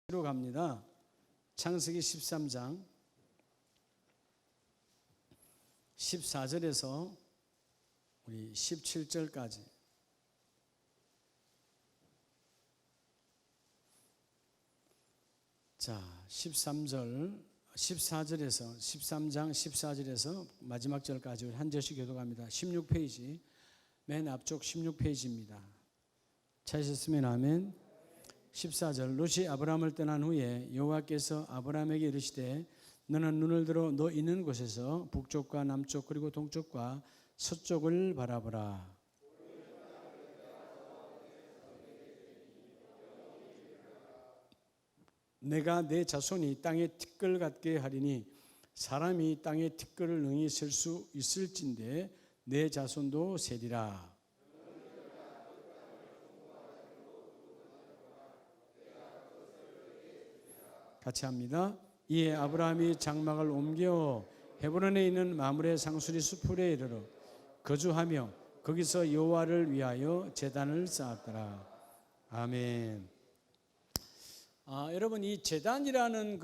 로 갑니다. 창세기 13장 14절에서 우리 17절까지. 자, 13장 14절에서 마지막 절까지 한 절씩 교독합니다. 16페이지, 맨 앞쪽 16페이지입니다. 찾으셨으면 아멘. 14절. 롯이 아브라함을 떠난 후에 여호와께서 아브라함에게 이르시되 너는 눈을 들어 너 있는 곳에서 북쪽과 남쪽 그리고 동쪽과 서쪽을 바라보라. 내가 내 자손이 땅에 티끌 같게 하리니 사람이 땅에 티끌을 능히 셀 수 있을진데 내 자손도 세리라. 같이 합니다. 이에 아브라함이 장막을 옮겨 헤브론에 있는 마므레 상수리 수풀에 이르러 거주하며 거기서 여호와를 위하여 제단을 쌓았더라. 아멘. 여러분, 이 제단이라는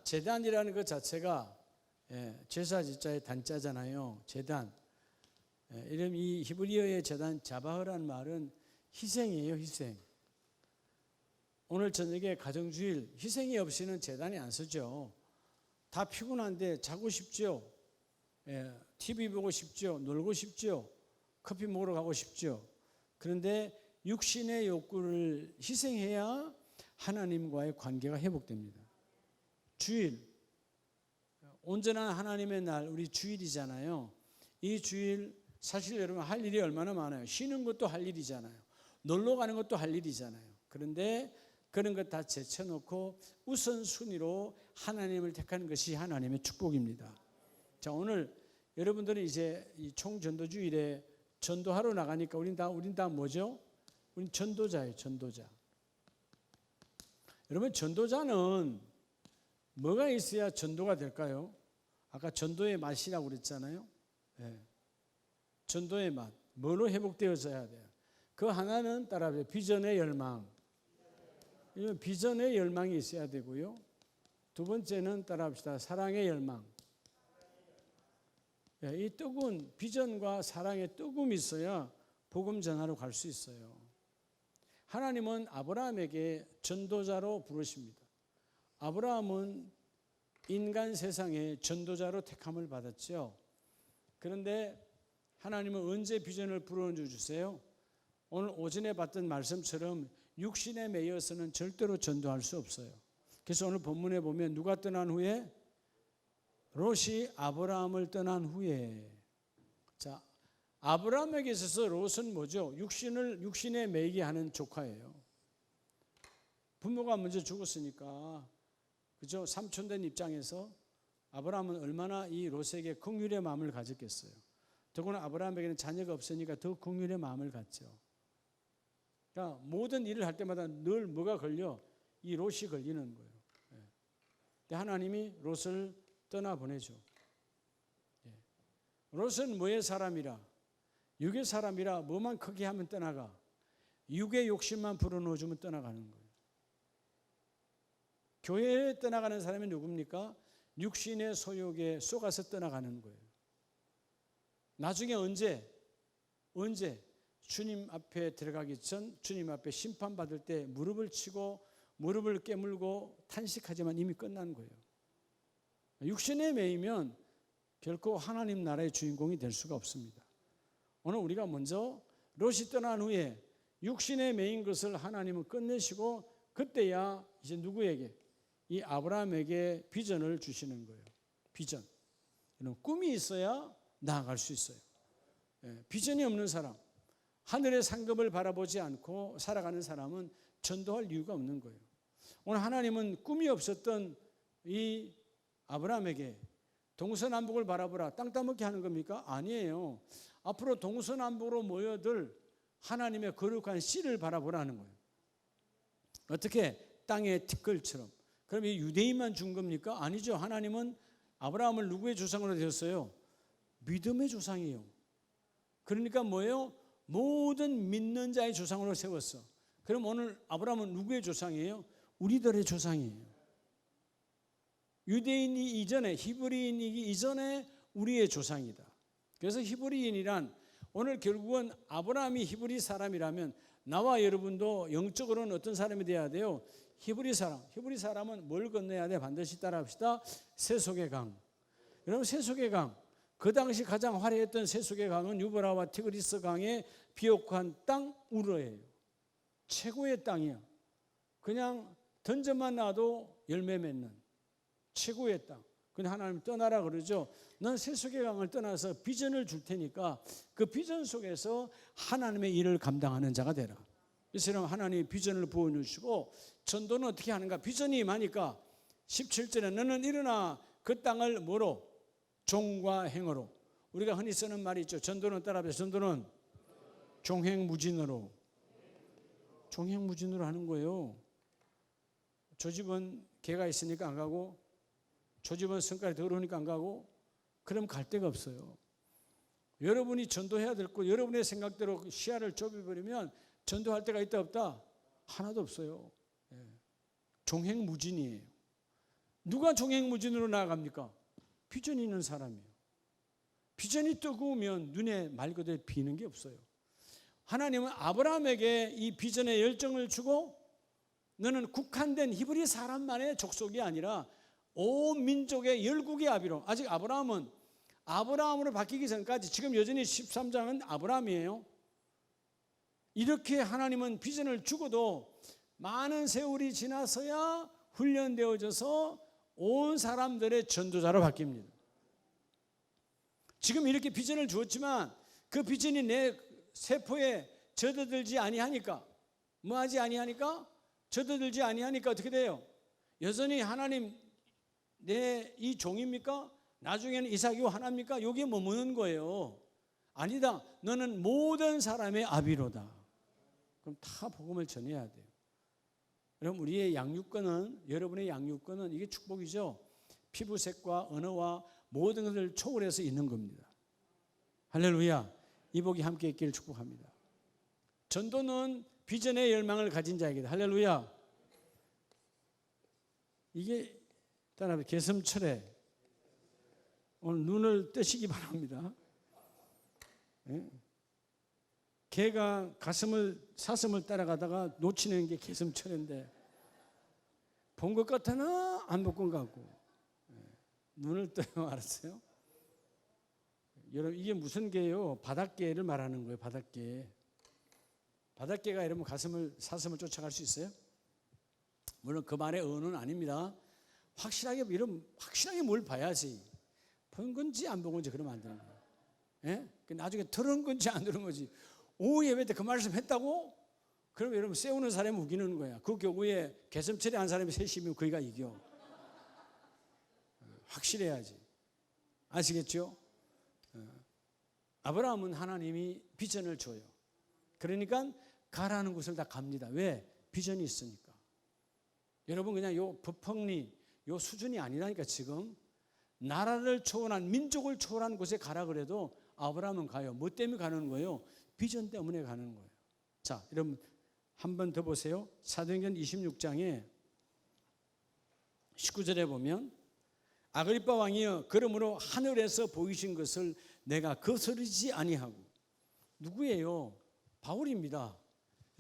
제단이라는 것 자체가 제사 지자의 단자잖아요. 제단. 이름 이 히브리어의 제단 자바흐라는 말은 희생이에요. 희생. 오늘 저녁에 가정주일 희생이 없이는 제단이 안 서죠. 다 피곤한데 자고 싶죠. TV 보고 싶죠. 놀고 싶죠. 커피 먹으러 가고 싶죠. 그런데 육신의 욕구를 희생해야 하나님과의 관계가 회복됩니다. 주일, 온전한 하나님의 날, 우리 주일이잖아요. 이 주일 사실 여러분 할 일이 얼마나 많아요. 쉬는 것도 할 일이잖아요. 놀러 가는 것도 할 일이잖아요. 그런데 그런 것 다 제쳐놓고 우선순위로 하나님을 택하는 것이 하나님의 축복입니다. 자, 오늘 여러분들은 이제 이 총전도주일에 전도하러 나가니까 우린 다 뭐죠? 우린 전도자예요. 전도자. 여러분, 전도자는 뭐가 있어야 전도가 될까요? 아까 전도의 맛이라고 그랬잖아요. 전도의 맛. 뭐로 회복되어져야 돼요? 그 하나는 따라하세요. 비전의 열망. 비전의 열망이 있어야 되고요. 두 번째는 따라합시다. 사랑의 열망. 이 뜨거운 비전과 사랑의 뜨거움이 있어야 복음 전하러 갈 수 있어요. 하나님은 아브라함에게 전도자로 부르십니다. 아브라함은 인간 세상에 전도자로 택함을 받았죠. 그런데 하나님은 언제 비전을 불어넣어 주세요? 오늘 오전에 봤던 말씀처럼 육신에 매여서는 절대로 전도할 수 없어요. 그래서 오늘 본문에 보면 누가 떠난 후에? 롯이 아브라함을 떠난 후에. 자, 아브라함에게 있어서 롯은 뭐죠? 육신에 매이게 하는 조카예요. 부모가 먼저 죽었으니까, 그죠? 삼촌된 입장에서 아브라함은 얼마나 이 롯에게 긍휼의 마음을 가졌겠어요. 더구나 아브라함에게는 자녀가 없으니까 더 긍휼의 마음을 갖죠. 그러니까 모든 일을 할 때마다 늘 뭐가 걸려? 이 롯이 걸리는 거예요. 근데 하나님이 롯을 떠나보내죠. 롯은 뭐의 사람이라? 육의 사람이라 뭐만 크게 하면 떠나가. 육의 욕심만 불어넣어주면 떠나가는 거예요. 교회에 떠나가는 사람이 누굽니까? 육신의 소욕에 쏘가서 떠나가는 거예요. 나중에 언제? 주님 앞에 들어가기 전 주님 앞에 심판받을 때 무릎을 치고 무릎을 깨물고 탄식하지만 이미 끝난 거예요. 육신에 매이면 결코 하나님 나라의 주인공이 될 수가 없습니다. 오늘 우리가 먼저 롯이 떠난 후에 육신에 매인 것을 하나님은 끝내시고 그때야 이제 누구에게? 이 아브라함에게 비전을 주시는 거예요. 비전. 꿈이 있어야 나아갈 수 있어요. 비전이 없는 사람, 하늘의 상급을 바라보지 않고 살아가는 사람은 전도할 이유가 없는 거예요. 오늘 하나님은 꿈이 없었던 이 아브라함에게 동서남북을 바라보라, 땅 따먹게 하는 겁니까? 아니에요. 앞으로 동서남북으로 모여들 하나님의 거룩한 씨를 바라보라는 거예요. 어떻게? 땅의 티끌처럼. 그럼 이 유대인만 준 겁니까? 아니죠. 하나님은 아브라함을 누구의 조상으로 되었어요? 믿음의 조상이에요. 그러니까 뭐예요? 모든 믿는 자의 조상으로 세웠어. 그럼 오늘 아브라함은 누구의 조상이에요? 우리들의 조상이에요. 유대인이 이전에, 히브리인이기 이전에 우리의 조상이다. 그래서 히브리인이란 오늘 결국은 아브라함이 히브리 사람이라면 나와 여러분도 영적으로는 어떤 사람이 돼야 돼요? 히브리 사람. 히브리 사람은 뭘 건너야 돼? 반드시 따라합시다. 세속의 강. 여러분, 세속의 강. 그 당시 가장 화려했던 세속의 강은 유브라와 티그리스 강의 비옥한 땅 우르예요. 최고의 땅이야. 그냥 던져만 놔도 열매 맺는 최고의 땅. 근데 하나님 떠나라 그러죠. 넌 세속의 강을 떠나서 비전을 줄 테니까 그 비전 속에서 하나님의 일을 감당하는 자가 되라. 그래서 하나님이 비전을 부어주시고 전도는 어떻게 하는가? 비전이 임하니까 17절에 너는 일어나 그 땅을 뭐로? 종과 행어로. 우리가 흔히 쓰는 말이 있죠. 전도는 따라합시다. 전도는 종행무진으로. 종행무진으로 하는 거예요. 저 집은 개가 있으니까 안 가고, 저 집은 성깔이 더러우니까 안 가고, 그럼 갈 데가 없어요. 여러분이 전도해야 될 거, 여러분의 생각대로 시야를 좁혀버리면 전도할 데가 있다 없다? 하나도 없어요. 종행무진이에요. 누가 종행무진으로 나아갑니까? 비전이 있는 사람이에요. 비전이 뜨거우면 눈에 말 그대로 비는 게 없어요. 하나님은 아브라함에게 이 비전의 열정을 주고 너는 국한된 히브리 사람만의 족속이 아니라 온 민족의 열국의 아비로. 아직 아브라함은 아브라함으로 바뀌기 전까지, 지금 여전히 13장은 아브라함이에요. 이렇게 하나님은 비전을 주고도 많은 세월이 지나서야 훈련되어져서 온 사람들의 전도자로 바뀝니다. 지금 이렇게 비전을 주었지만 그 비전이 내 세포에 젖어들지 아니하니까, 뭐하지 아니하니까? 젖어들지 아니하니까 어떻게 돼요? 여전히 하나님 내 이 종입니까? 나중에는 이삭이고 하나입니까? 여기에 머무는 거예요. 아니다. 너는 모든 사람의 아비로다. 그럼 다 복음을 전해야 돼요. 여러분, 우리의 양육권은, 여러분의 양육권은 이게 축복이죠. 피부색과 언어와 모든 것을 초월해서 있는 겁니다. 할렐루야. 이 복이 함께 있기를 축복합니다. 전도는 비전의 열망을 가진 자에게다. 할렐루야. 이게 따라 개슴철에 오늘 눈을 뜨시기 바랍니다. 개가 사슴을 따라가다가 놓치는 게 개슴철인데 본 것 같으나 안 본 것 같고. 눈을 떠요. 알았어요? 여러분, 이게 무슨 개예요? 바닷개를 말하는 거예요. 바닷개. 바닷개가 이러면 사슴을 쫓아갈 수 있어요? 물론 그 말의 의는 아닙니다. 확실하게 뭘 봐야지. 본 건지 안 본 건지 그러면 안 되는 거예요. 예? 나중에 들은 건지 안 들은 건지. 오, 예배 때 그 말씀 했다고? 그럼 여러분, 세우는 사람이 우기는 거야. 그 교구에 개슴철에 한 사람이 셋이면 그이가 이겨. 확실해야지. 아시겠죠? 아브라함은 하나님이 비전을 줘요. 그러니까 가라는 곳을 다 갑니다. 왜? 비전이 있으니까. 여러분, 그냥 요 부펑리 요 수준이 아니라니까. 지금 나라를 초월한, 민족을 초월한 곳에 가라 그래도 아브라함은 가요. 뭐 때문에 가는 거예요? 비전 때문에 가는 거예요. 자, 여러분 한 번 더 보세요. 사도행전 26장에 19절에 보면 아그리빠 왕이여, 그러므로 하늘에서 보이신 것을 내가 거스르지 아니하고. 누구예요? 바울입니다.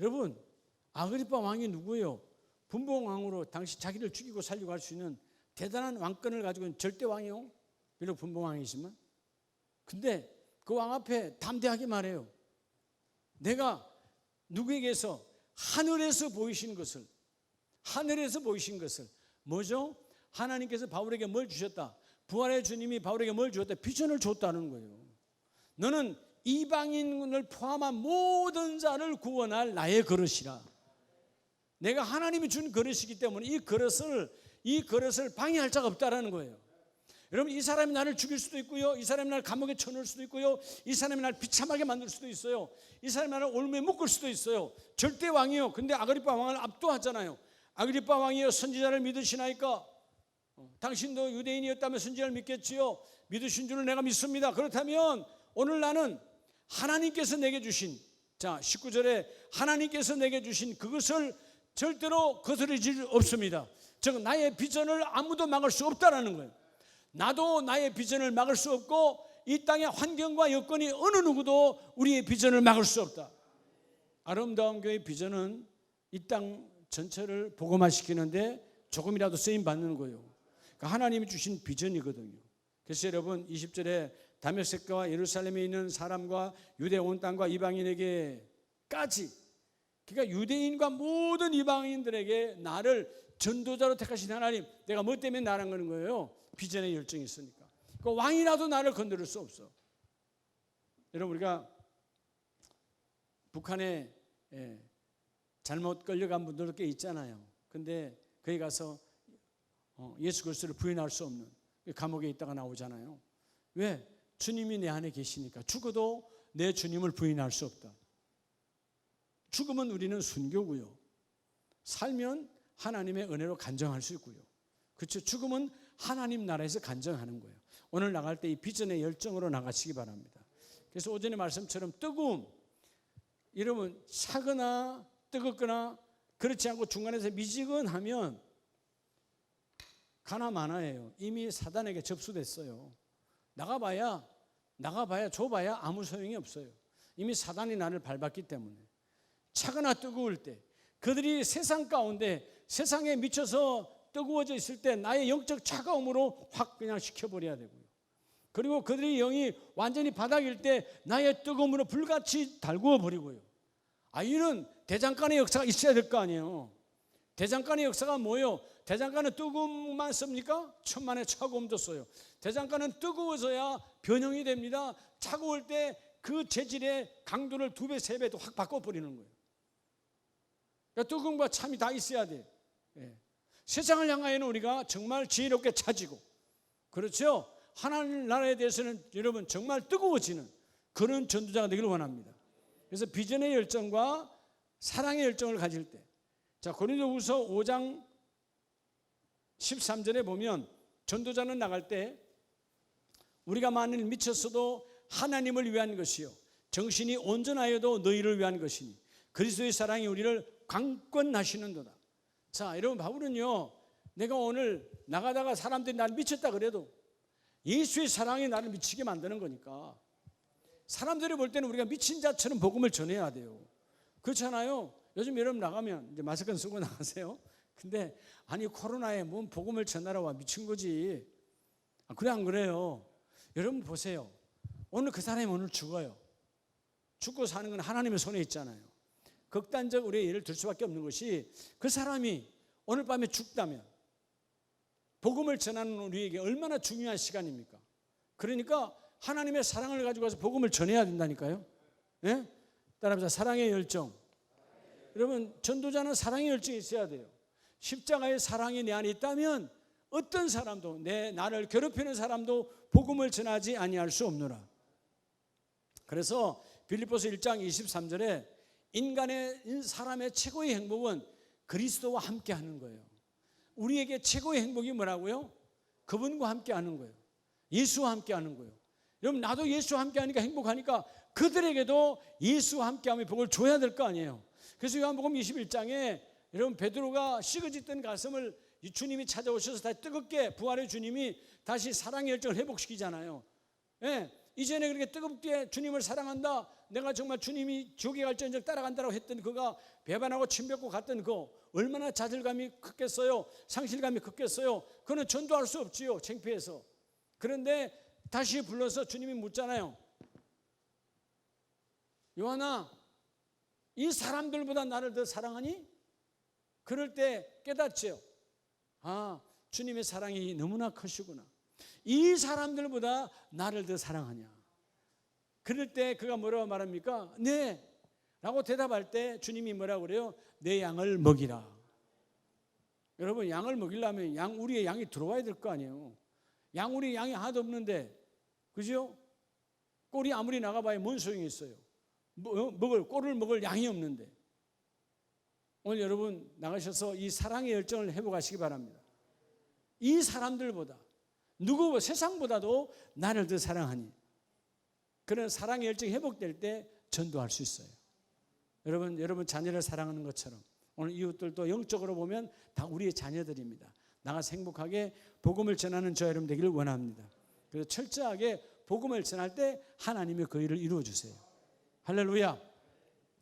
여러분, 아그리빠 왕이 누구예요? 분봉왕으로 당시 자기를 죽이고 살리고 할 수 있는 대단한 왕권을 가지고 있는 절대 왕이요. 비록 분봉왕이지만. 근데 그 왕 앞에 담대하게 말해요. 내가 누구에게서 하늘에서 보이신 것을, 하늘에서 보이신 것을, 뭐죠? 하나님께서 바울에게 뭘 주셨다? 부활의 주님이 바울에게 뭘 주었다? 비전을 줬다는 거예요. 너는 이방인을 포함한 모든 자를 구원할 나의 그릇이라. 내가 하나님이 준 그릇이기 때문에 이 그릇을 방해할 자가 없다라는 거예요. 여러분, 이 사람이 나를 죽일 수도 있고요, 이 사람이 나를 감옥에 쳐넣을 수도 있고요, 이 사람이 나를 비참하게 만들 수도 있어요, 이 사람이 나를 올무에 묶을 수도 있어요. 절대 왕이요. 근데 아그리빠 왕을 압도하잖아요. 아그리빠 왕이요, 선지자를 믿으시나이까? 당신도 유대인이었다면 선지자를 믿겠지요? 믿으신 줄을 내가 믿습니다. 그렇다면 오늘 나는 하나님께서 내게 주신, 자 19절에 하나님께서 내게 주신 그것을 절대로 거스러질 수 없습니다. 즉 나의 비전을 아무도 막을 수 없다라는 거예요. 나도 나의 비전을 막을 수 없고 이 땅의 환경과 여건이 어느 누구도 우리의 비전을 막을 수 없다. 아름다운 교회의 비전은 이 땅 전체를 복음화시키는데 조금이라도 쓰임 받는 거예요. 그러니까 하나님이 주신 비전이거든요. 그래서 여러분 20절에 다메섹과 예루살렘에 있는 사람과 유대 온 땅과 이방인에게까지, 그러니까 유대인과 모든 이방인들에게 나를 전도자로 택하신 하나님, 내가 뭐 때문에 나란 거는 거예요? 비전의 열정이 있으니까. 그 왕이라도 나를 건드릴 수 없어. 여러분 우리가 북한에 잘못 끌려간 분들도 꽤 있잖아요. 근데 거기 가서 예수 그리스도를 부인할 수 없는 감옥에 있다가 나오잖아요. 왜? 주님이 내 안에 계시니까. 죽어도 내 주님을 부인할 수 없다. 죽으면 우리는 순교고요. 살면 하나님의 은혜로 간증할 수 있고요. 그렇죠? 죽으면 하나님 나라에서 간증하는 거예요. 오늘 나갈 때 이 비전의 열정으로 나가시기 바랍니다. 그래서 오전의 말씀처럼 뜨거움, 여러분 차거나 뜨겁거나 그렇지 않고 중간에서 미지근하면 가나 마나예요. 이미 사단에게 접수됐어요. 나가봐야 줘봐야 아무 소용이 없어요. 이미 사단이 나를 밟았기 때문에. 차거나 뜨거울 때, 그들이 세상 가운데 세상에 미쳐서 뜨거워져 있을 때 나의 영적 차가움으로 확 그냥 식혀버려야 되고요. 그리고 그들의 영이 완전히 바닥일 때 나의 뜨거움으로 불같이 달구어 버리고요. 이런 대장간의 역사가 있어야 될 거 아니에요. 대장간의 역사가 뭐예요? 대장간은 뜨거움만 씁니까? 천만의 차가움도 써요. 대장간은 뜨거워져야 변형이 됩니다. 차가울 때 그 재질의 강도를 2배, 3배도 확 바꿔버리는 거예요. 그러니까 뜨거움과 참이 다 있어야 돼요. 세상을 향하여는 우리가 정말 지혜롭게 차지고, 그렇죠? 하나님 나라에 대해서는 여러분 정말 뜨거워지는 그런 전도자가 되기를 원합니다. 그래서 비전의 열정과 사랑의 열정을 가질 때, 자 고린도후서 5장 13절에 보면 전도자는 나갈 때 우리가 만일 미쳤어도 하나님을 위한 것이요 정신이 온전하여도 너희를 위한 것이니 그리스도의 사랑이 우리를 강권하시는도다. 자 여러분, 바울은요 내가 오늘 나가다가 사람들이 나를 미쳤다 그래도 예수의 사랑이 나를 미치게 만드는 거니까 사람들이 볼 때는 우리가 미친 자처럼 복음을 전해야 돼요. 그렇잖아요. 요즘 여러분 나가면 이제 마스크 쓰고 나가세요. 근데 아니 코로나에 뭔 복음을 전하러 와, 미친 거지. 그래 안 그래요? 여러분 보세요. 오늘 그 사람이 오늘 죽어요. 죽고 사는 건 하나님의 손에 있잖아요. 극단적 우리의 예를 들 수밖에 없는 것이, 그 사람이 오늘 밤에 죽다면 복음을 전하는 우리에게 얼마나 중요한 시간입니까? 그러니까 하나님의 사랑을 가지고 와서 복음을 전해야 된다니까요. 예? 따라합시다. 사랑의 열정. 여러분 전도자는 사랑의 열정이 있어야 돼요. 십자가의 사랑이 내 안에 있다면 어떤 사람도, 나를 괴롭히는 사람도 복음을 전하지 아니할 수 없노라. 그래서 빌립보서 1장 23절에 사람의 최고의 행복은 그리스도와 함께 하는 거예요. 우리에게 최고의 행복이 뭐라고요? 그분과 함께 하는 거예요. 예수와 함께 하는 거예요. 여러분 나도 예수와 함께 하니까 행복하니까 그들에게도 예수와 함께 하면 복을 줘야 될 거 아니에요. 그래서 요한복음 21장에 여러분 베드로가 시그짓던 가슴을 주님이 찾아오셔서 다시 뜨겁게, 부활의 주님이 다시 사랑의 열정을 회복시키잖아요. 예, 이전에 그렇게 뜨겁게 주님을 사랑한다, 내가 정말 주님이 지옥에 갈지언정 따라간다고 했던 그가 배반하고 침뱉고 갔던 그 얼마나 좌절감이 컸겠어요. 상실감이 컸겠어요. 그는 전도할 수 없지요, 창피해서. 그런데 다시 불러서 주님이 묻잖아요. 요한아, 이 사람들보다 나를 더 사랑하니? 그럴 때 깨닫죠. 주님의 사랑이 너무나 크시구나. 이 사람들보다 나를 더 사랑하냐. 그럴 때 그가 뭐라고 말합니까? 네 라고 대답할 때 주님이 뭐라고 그래요? 내 양을 먹이라. 여러분 양을 먹이려면 우리의 양이 들어와야 될 거 아니에요. 우리 양이 하나도 없는데, 그죠? 꼴이 아무리 나가봐야 뭔 소용이 있어요. 꼴을 먹을 양이 없는데. 오늘 여러분 나가셔서 이 사랑의 열정을 회복하시기 바랍니다. 이 사람들보다, 세상보다도 나를 더 사랑하니, 그런 사랑의 열정이 회복될 때 전도할 수 있어요. 여러분 자녀를 사랑하는 것처럼 오늘 이웃들도 영적으로 보면 다 우리의 자녀들입니다. 나가서 행복하게 복음을 전하는 저 여러분 되기를 원합니다. 그래서 철저하게 복음을 전할 때 하나님의 그 일을 이루어 주세요. 할렐루야.